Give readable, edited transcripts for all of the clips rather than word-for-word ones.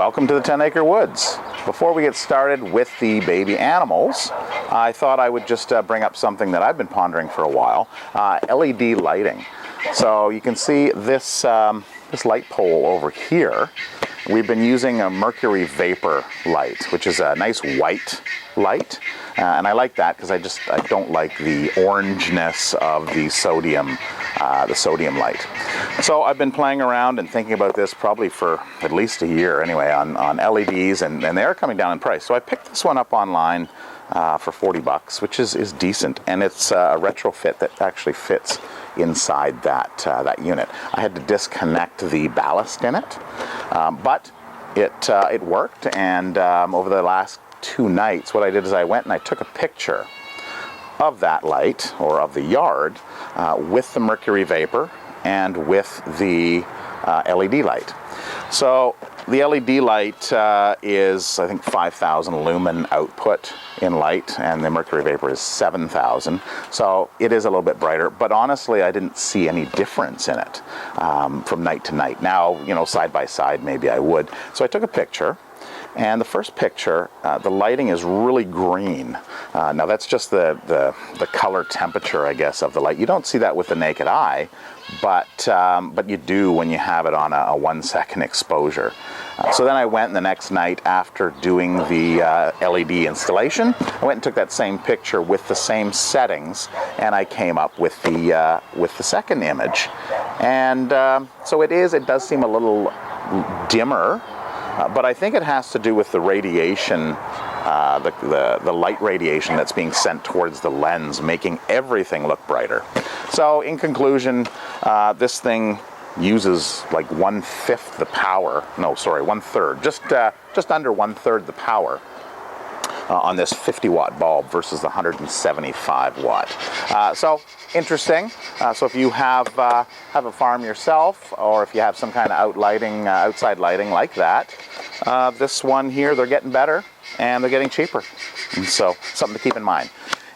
Welcome to the 10-Acre Woods. Before we get started with the baby animals, I thought I would just bring up something that I've been pondering for a while, LED lighting. So you can see this, this light pole over here. We've been using a mercury vapor light, which is a nice white light. And I like that because I don't like the orangeness of the sodium light. So I've been playing around and thinking about this probably for at least a year anyway on LEDs, and they are coming down in price. So I picked this one up online for 40 bucks, which is decent, and it's a retrofit that actually fits inside that unit. I had to disconnect the ballast in it, but it worked, and over the last 2 nights, what I did is I went and I took a picture of that light, or of the yard, with the mercury vapor and with the LED light. So the LED light is, I think, 5,000 lumen output in light, and the mercury vapor is 7,000. So it is a little bit brighter, but honestly, I didn't see any difference in it from night to night. Now, you know, side by side, maybe I would. So I took a picture. And the first picture, the lighting is really green. Now that's just the color temperature, I guess, of the light. You don't see that with the naked eye, but you do when you have it on a 1-second exposure. So then I went the next night after doing the LED installation. I went and took that same picture with the same settings, and I came up with the second image. And so it does seem a little dimmer. But I think it has to do with the radiation, the light radiation that's being sent towards the lens, making everything look brighter. So in conclusion, this thing uses like 1/5 the power. No, sorry, 1/3, just under 1/3 the power on this 50-watt bulb versus the 175-watt. So interesting. So if you have a farm yourself, or if you have some kind of outside lighting like that, this one here, they're getting better and they're getting cheaper. And so something to keep in mind.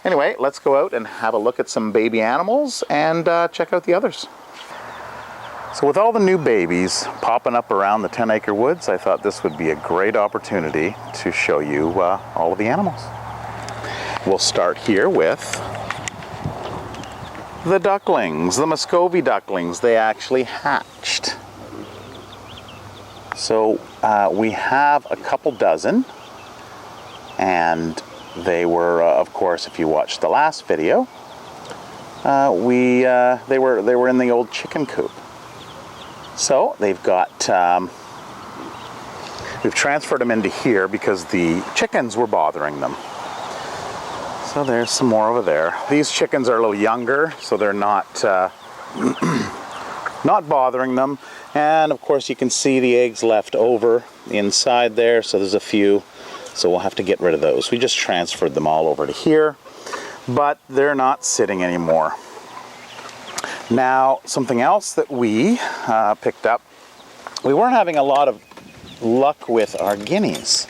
Anyway, let's go out and have a look at some baby animals and check out the others. So with all the new babies popping up around the 10-Acre Woods, I thought this would be a great opportunity to show you all of the animals. We'll start here with the ducklings, the muscovy ducklings. They actually hatched. So we have a couple dozen, and they were, of course, if you watched the last video, they were in the old chicken coop. So they've got, we've transferred them into here because the chickens were bothering them. So there's some more over there. These chickens are a little younger, so they're not, not bothering them. And of course you can see the eggs left over inside there, so there's a few. So we'll have to get rid of those. We just transferred them all over to here, but they're not sitting anymore. Now, something else that we picked up, we weren't having a lot of luck with our guineas.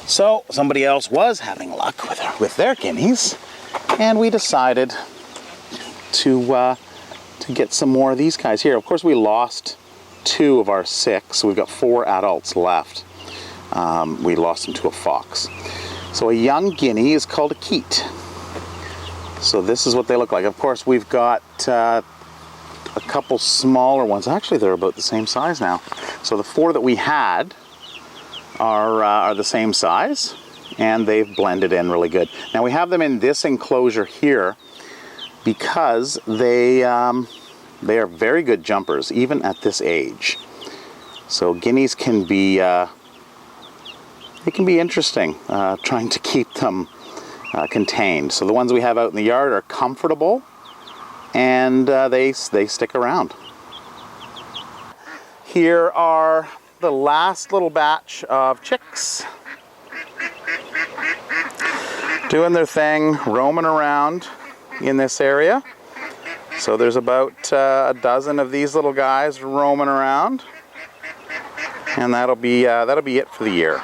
So somebody else was having luck with their guineas, and we decided to get some more of these guys here. Of course, we lost 2 of our 6. So we've got 4 adults left. We lost them to a fox. So a young guinea is called a keet. So this is what they look like. Of course, we've got a couple smaller ones. Actually, they're about the same size now. So the 4 that we had are the same size, and they've blended in really good. Now we have them in this enclosure here because they are very good jumpers, even at this age. So guineas can be it can be interesting trying to keep them contained. So the ones we have out in the yard are comfortable, and they stick around. Here are the last little batch of chicks, doing their thing, roaming around in this area. So there's about a dozen of these little guys roaming around, and that'll be it for the year.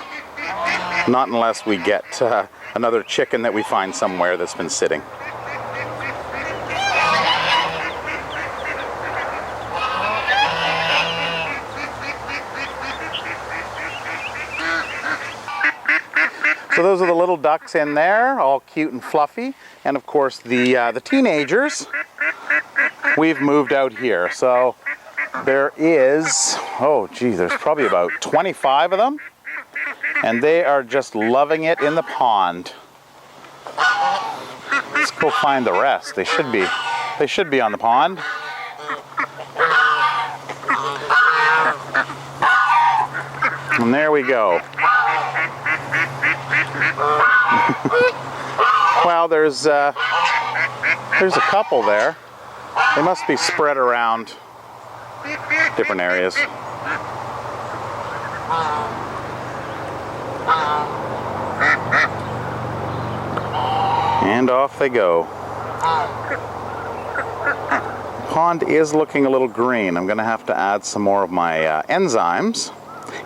Not unless we get another chicken that we find somewhere that's been sitting. So those are the little ducks in there, all cute and fluffy. And of course the teenagers, we've moved out here. So there is, oh gee, there's probably about 25 of them. And they are just loving it in the pond. Let's go find the rest. They should be on the pond. And there we go. Well, there's a couple there. They must be spread around different areas. And off they go. Pond is looking a little green. I'm going to have to add some more of my enzymes.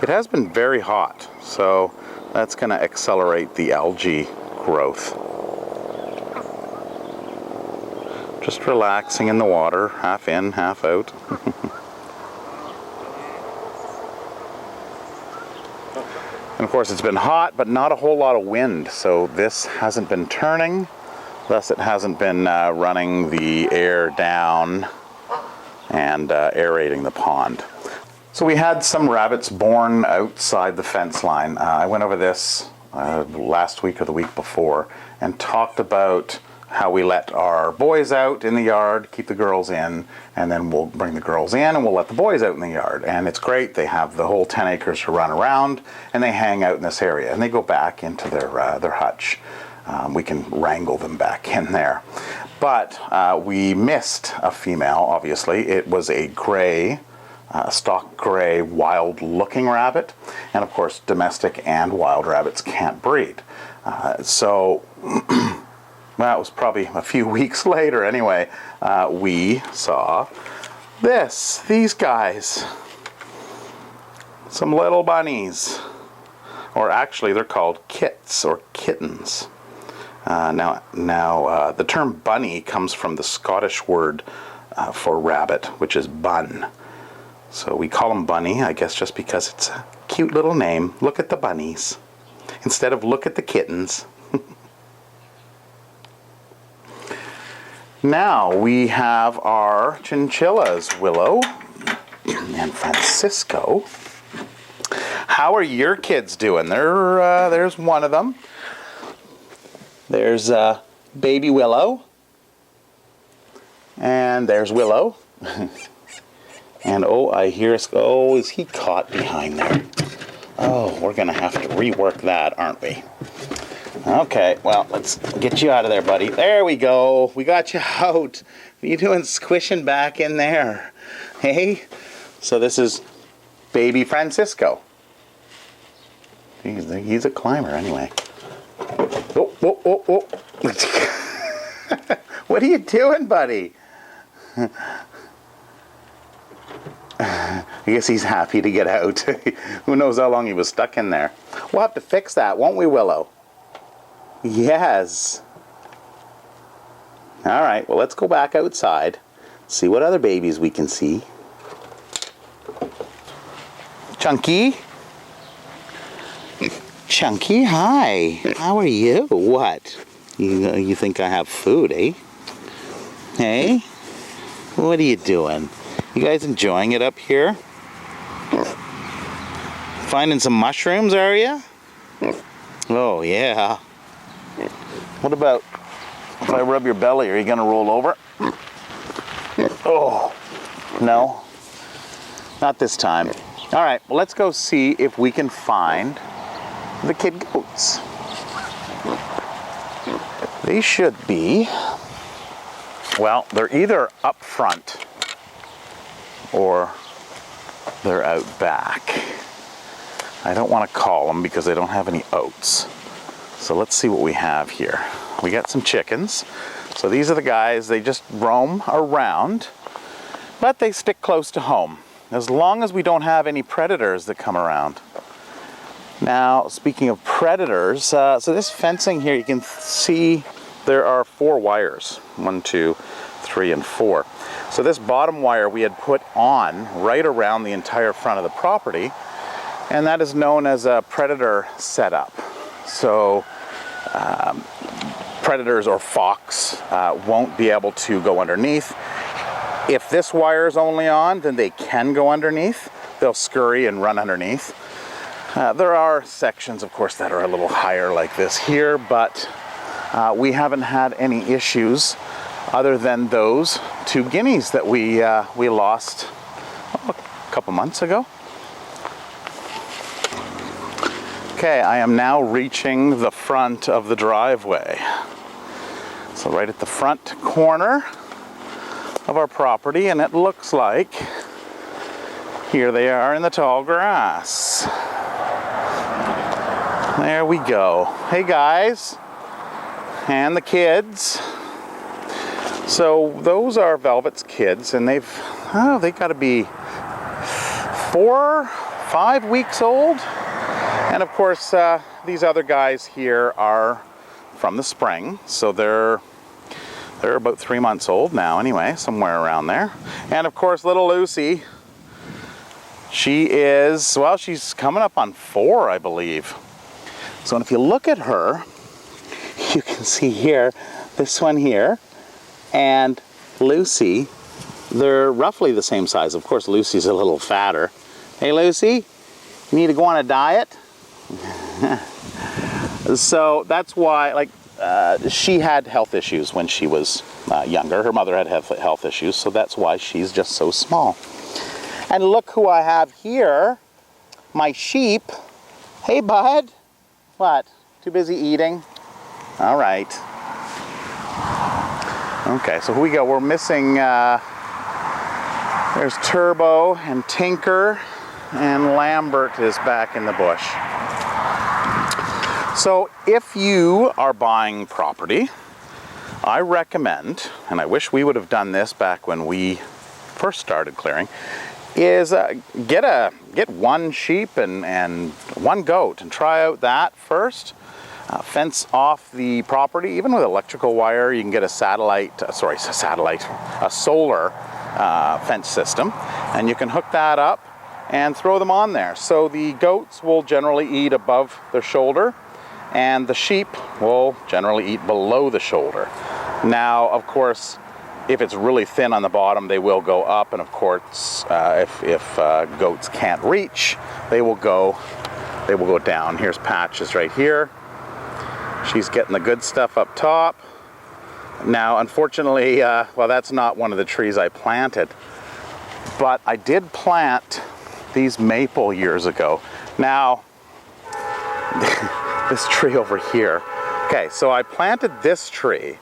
It has been very hot, so that's going to accelerate the algae growth. Just relaxing in the water, half in, half out. And of course it's been hot, but not a whole lot of wind, so this hasn't been turning, thus it hasn't been running the air down and aerating the pond. So we had some rabbits born outside the fence line. I went over this last week or the week before and talked about how we let our boys out in the yard, keep the girls in, and then we'll bring the girls in and we'll let the boys out in the yard. And it's great. They have the whole 10 acres to run around and they hang out in this area and they go back into their hutch. We can wrangle them back in there. But we missed a female, obviously. It was a gray, stock gray, wild-looking rabbit. And of course, domestic and wild rabbits can't breed. Well, it was probably a few weeks later anyway, we saw these guys. Some little bunnies. Or actually, they're called kits or kittens. Now, the term bunny comes from the Scottish word for rabbit, which is bun. So we call them bunny, I guess just because it's a cute little name. Look at the bunnies, instead of look at the kittens. Now we have our chinchillas, Willow and Francisco. How are your kids doing? There's one of them. There's baby Willow. And there's Willow. And oh, I hear, oh, is he caught behind there? Oh, we're going to have to rework that, aren't we? Okay, well, let's get you out of there, buddy. There we go. We got you out. What are you doing squishing back in there? Hey? So this is baby Francisco. He's a climber anyway. Oh. What are you doing, buddy? I guess he's happy to get out. Who knows how long he was stuck in there. We'll have to fix that, won't we, Willow? Yes. All right, well, let's go back outside, see what other babies we can see. Chunky? Chunky, hi. How are you? What? You think I have food, eh? Hey? What are you doing? You guys enjoying it up here? Finding some mushrooms, are you? Oh, yeah. What about if I rub your belly? Are you going to roll over? Oh, no. Not this time. All right, well, let's go see if we can find the kid goats. They should be, well, they're either up front or they're out back. I don't want to call them because they don't have any oats. So let's see what we have here. We got some chickens. So these are the guys, they just roam around, but they stick close to home, as long as we don't have any predators that come around. Now, speaking of predators, so this fencing here, you can see there are 4 wires. 1, 2, 3, and 4. So this bottom wire we had put on right around the entire front of the property, and that is known as a predator setup. so predators or fox won't be able to go underneath. If this wire is only on, then they can go underneath. They'll scurry and run underneath. There are sections, of course, that are a little higher like this here, but we haven't had any issues other than those 2 guineas that we lost a couple months ago. Okay, I am now reaching the front of the driveway. So right at the front corner of our property, and it looks like here they are in the tall grass. There we go. Hey guys, and the kids. So those are Velvet's kids, and they got to be 4, 5 weeks old. And of course, these other guys here are from the spring, so they're about 3 months old now anyway, somewhere around there. And of course, little Lucy, she is, well, she's coming up on 4, I believe. So if you look at her, you can see here, this one here, and Lucy, they're roughly the same size. Of course, Lucy's a little fatter. Hey, Lucy, you need to go on a diet? So that's why, like, she had health issues when she was younger. Her mother had health issues, so that's why she's just so small. And look who I have here, my sheep. Hey, bud. What? Too busy eating? All right. Okay, so here we go. We're missing, there's Turbo and Tinker, and Lambert is back in the bush. So if you are buying property, I recommend, and I wish we would have done this back when we first started clearing, is get 1 sheep and 1 goat and try out that first. Fence off the property, even with electrical wire. You can get a solar fence system, and you can hook that up and throw them on there. So the goats will generally eat above their shoulder, and the sheep will generally eat below the shoulder. Now, of course, if it's really thin on the bottom, they will go up, and of course, if goats can't reach, they will go down. Here's Patches right here. She's getting the good stuff up top. Now, unfortunately, well, that's not one of the trees I planted, but I did plant these maple years ago. Now, this tree over here. Okay, so I planted this tree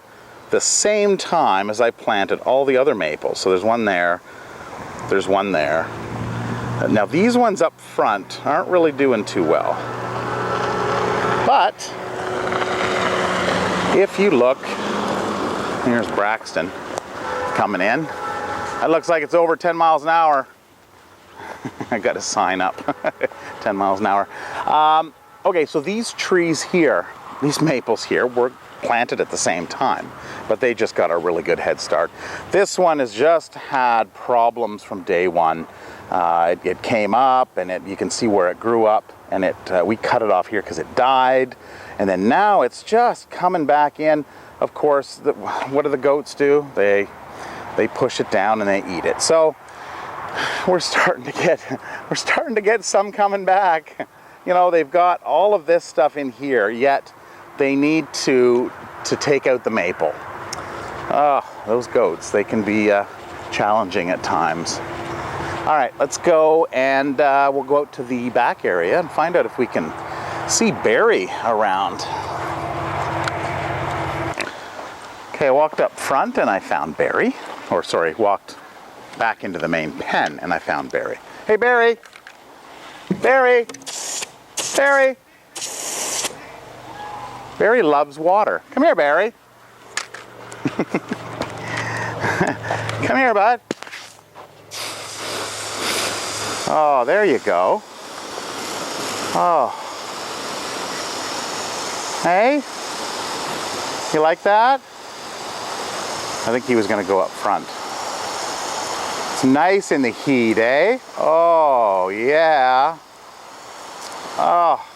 the same time as I planted all the other maples. So there's one there, there's one there. Now these ones up front aren't really doing too well. But if you look, here's Braxton coming in. That looks like it's over 10 miles an hour. I got a sign up, 10 miles an hour. Okay, so these trees here, these maples here, were planted at the same time, but they just got a really good head start. This one has just had problems from day one. It came up, and you can see where it grew up, and we cut it off here because it died, and then now it's just coming back in. Of course, what do the goats do? They push it down and they eat it. So we're starting to get some coming back. You know, they've got all of this stuff in here, yet they need to take out the maple. Those goats, they can be challenging at times. All right, let's go, and we'll go out to the back area and find out if we can see Barry around. Okay, I walked up front and I found Barry. Walked back into the main pen and I found Barry. Hey, Barry! Barry! Barry! Barry loves water. Come here, Barry. Come here, bud. Oh, there you go. Oh. Hey? You like that? I think he was going to go up front. It's nice in the heat, eh? Oh, yeah. Oh.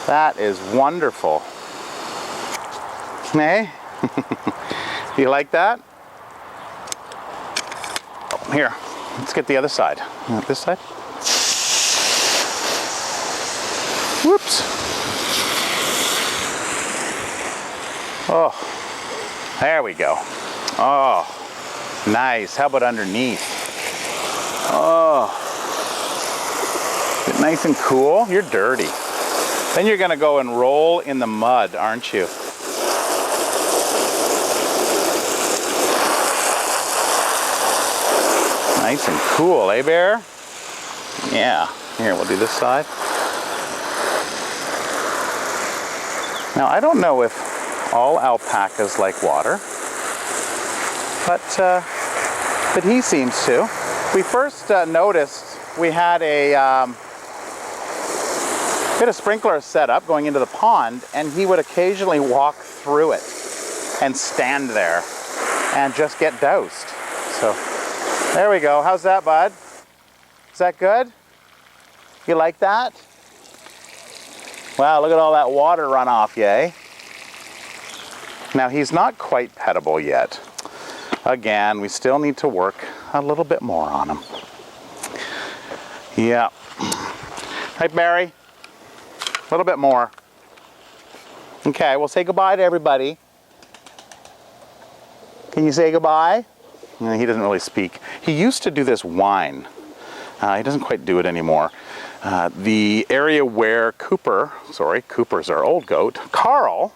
That is wonderful. Hey? You like that? Oh, here, let's get the other side. This side? Whoops. Oh, there we go. Oh, nice. How about underneath? Oh, is it nice and cool? You're dirty. Then you're gonna go and roll in the mud, aren't you? Nice and cool, eh, Bear? Yeah. Here, we'll do this side. Now, I don't know if all alpacas like water, but he seems to. We first noticed we had a sprinkler set up going into the pond, and he would occasionally walk through it and stand there and just get doused. So there we go. How's that, bud? Is that good? You like that? Wow, look at all that water runoff, yay? Now, he's not quite pettable yet. Again, we still need to work a little bit more on him. Yeah. Right, Barry? A little bit more. Okay, well, say goodbye to everybody. Can you say goodbye? No, he doesn't really speak. He used to do this whine. He doesn't quite do it anymore. The area where Cooper's our old goat, Carl,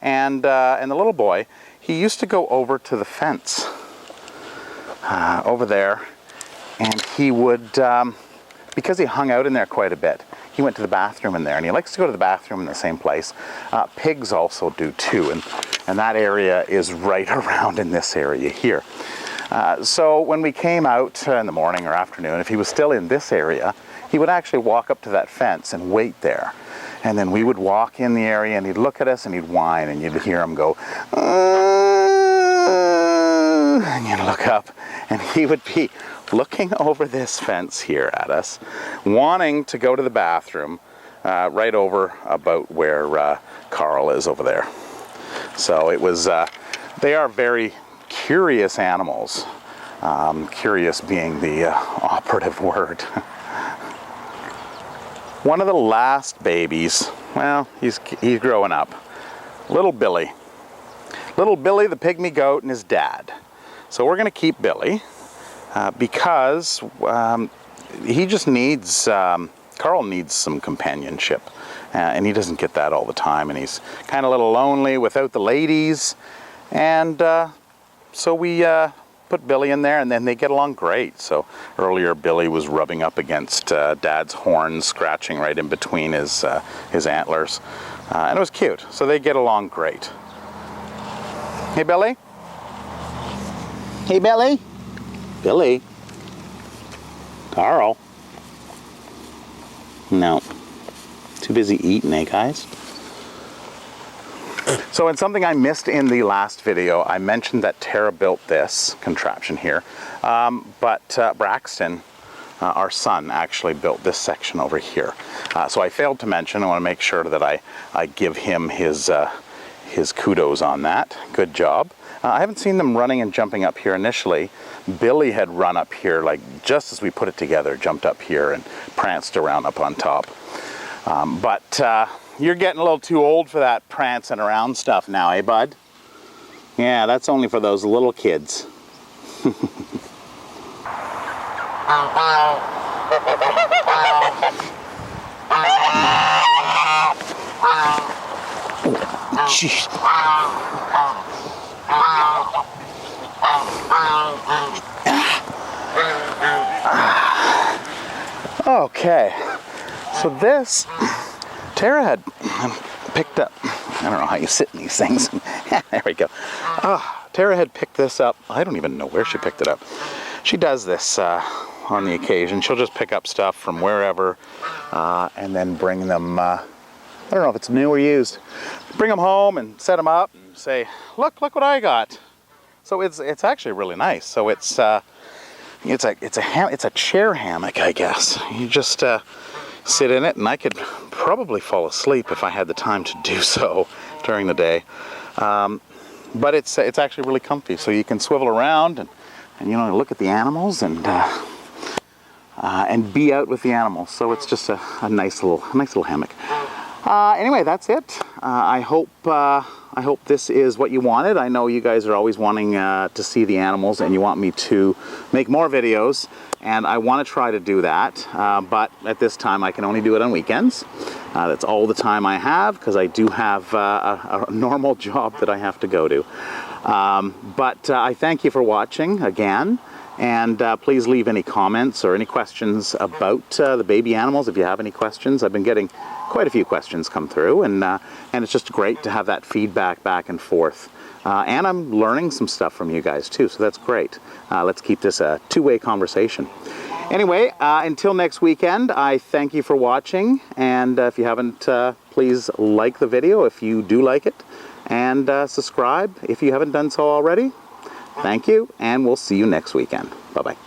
and the little boy, he used to go over to the fence over there, and he would, because he hung out in there quite a bit, he went to the bathroom in there, and he likes to go to the bathroom in the same place. Pigs also do too, and that area is right around in this area here. So when we came out in the morning or afternoon, if he was still in this area, he would actually walk up to that fence and wait there. And then we would walk in the area, and he'd look at us and he'd whine, and you'd hear him go, and you'd look up, and he would be looking over this fence here at us, wanting to go to the bathroom right over about where Carl is over there. So it was, they are very curious animals, curious being the operative word. One of the last babies, well, he's growing up. Little Billy. Little Billy, the pygmy goat, and his dad. So we're going to keep Billy because he just needs, Carl needs some companionship. And he doesn't get that all the time. And he's kind of a little lonely without the ladies. And so we put Billy in there, and then they get along great. So earlier Billy was rubbing up against Dad's horns, scratching right in between his antlers, and it was cute. So they get along great. Hey, Billy? Hey, Billy? Billy? Carl? No. Too busy eating, eh, guys? So in something I missed in the last video, I mentioned that Tara built this contraption here, but Braxton, our son, actually built this section over here. So I failed to mention, I want to make sure that I give him his kudos on that. Good job. I haven't seen them running and jumping up here initially. Billy had run up here, like just as we put it together, jumped up here and pranced around up on top. You're getting a little too old for that prancing around stuff now, eh, bud? Yeah, that's only for those little kids. Jeez. Okay, so this Tara had picked up, I don't know how you sit in these things. There we go. Tara had picked this up. I don't even know where she picked it up. She does this on the occasion. She'll just pick up stuff from wherever and then bring them, I don't know if it's new or used, bring them home and set them up and say, look what I got. So it's actually really nice. So it's a chair hammock, I guess. You just sit in it, and I could probably fall asleep if I had the time to do so during the day. But it's actually really comfy, so you can swivel around and you know, look at the animals and be out with the animals. So it's just a nice little hammock. Anyway, that's it. I hope this is what you wanted. I know you guys are always wanting to see the animals, and you want me to make more videos, and I want to try to do that. But at this time, I can only do it on weekends. That's all the time I have, because I do have a normal job that I have to go to. But I thank you for watching again. And please leave any comments or any questions about the baby animals if you have any questions. I've been getting quite a few questions come through, and it's just great to have that feedback back and forth. And I'm learning some stuff from you guys too, so that's great. Let's keep this a two-way conversation. Anyway, until next weekend, I thank you for watching, and if you haven't, please like the video if you do like it, and subscribe if you haven't done so already. Thank you, and we'll see you next weekend. Bye-bye.